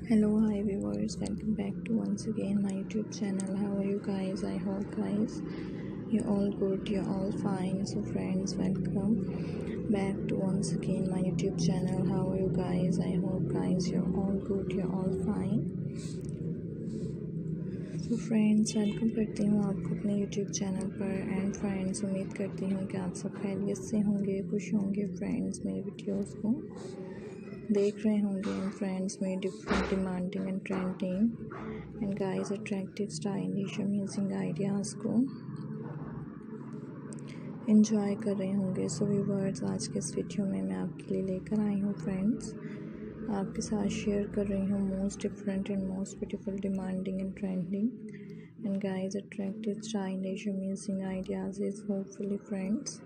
Hello, hi viewers, welcome back to once again my YouTube channel. How are you guys? I hope guys you're all good, you're all fine. So friends, welcome back to once again my YouTube channel. How are you guys? I hope guys you're all good, you're all fine. तो friends welcome करती हूँ आपको अपने YouTube channel पर। And friends, उम्मीद करती हूँ कि आप सब खैरियत से होंगे, खुश होंगे फ्रेंड्स, मेरे वीडियोस को देख रहे होंगे। एंड फ्रेंड्स, मेरे different demanding and trending and guys attractive stylish amazing ideas को एंजॉय कर रहे होंगे। सो व्यूअर्स, आज के इस वीडियो में मैं आपके लिए लेकर आई हूँ फ्रेंड्स, आपके साथ शेयर कर रही हूँ most different and most beautiful demanding and trending and guys attractive stylish amazing ideas is hopefully friends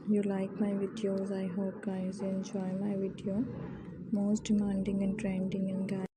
you like my videos. I hope guys you enjoy my video, most demanding and trending and guys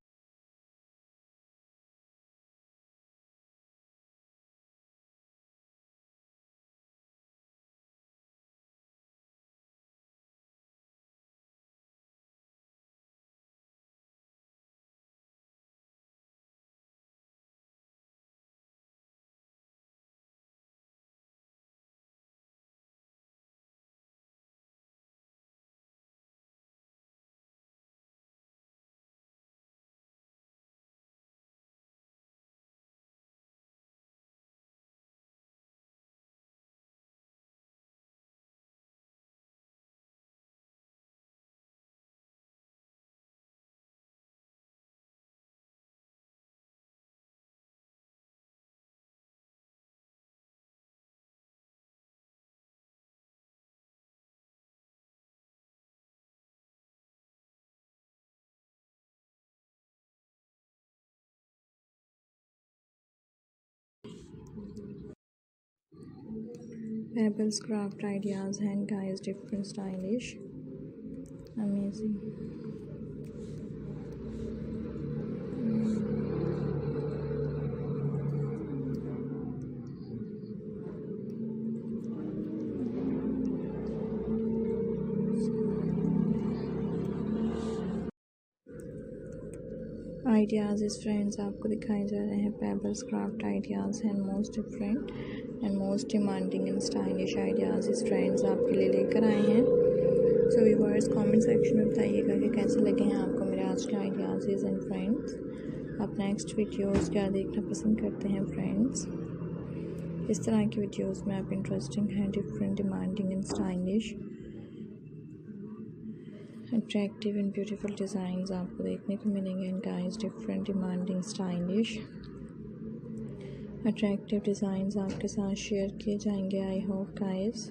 Pebbles craft ideas and guys different stylish amazing ideas इस friends आपको दिखाए जा रहे हैं। Pebbles craft ideas हैं most different and most demanding and stylish ideas इस friends आपके लिए लेकर आए हैं। सो व्यूअर्स, कमेंट सेक्शन में बताइएगा कि कैसे लगे हैं आपको मेरे आज के आइडियाज़ एंड फ्रेंड्स। आप नेक्स्ट वीडियोस क्या देखना पसंद करते हैं फ्रेंड्स? इस तरह की वीडियोस में आप इंटरेस्टिंग हैं, different demanding and stylish attractive and beautiful designs आपको देखने को मिलेंगे। And guys different demanding stylish attractive designs आपके साथ शेयर किए जाएंगे। I hope guys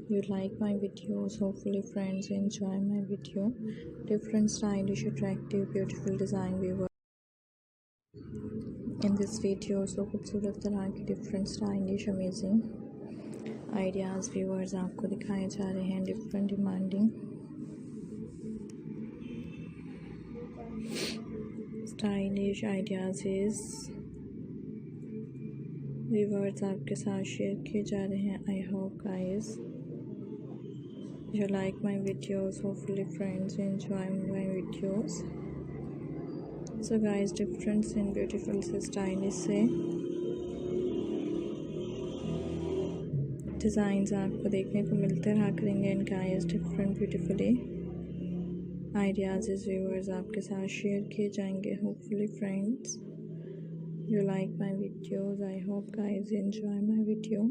you like my videos. Hopefully friends enjoy my video, different stylish attractive beautiful design viewer in this video। so खूबसूरत तरह की different stylish amazing ideas viewers आपको दिखाए जा रहे हैं। different demanding stylish ideas is viewers आपके साथ शेयर किए जा रहे हैं। I hope guys you like my videos. Hopefully friends enjoy my videos। so guys different and beautiful से stylish से डिज़ाइंस आपको देखने को मिलते रहा करेंगे। And guys different beautifully ideas इस व्यूअर्स आपके साथ शेयर किए जाएंगे। Hopefully friends you like my videos। I hope guys enjoy my video।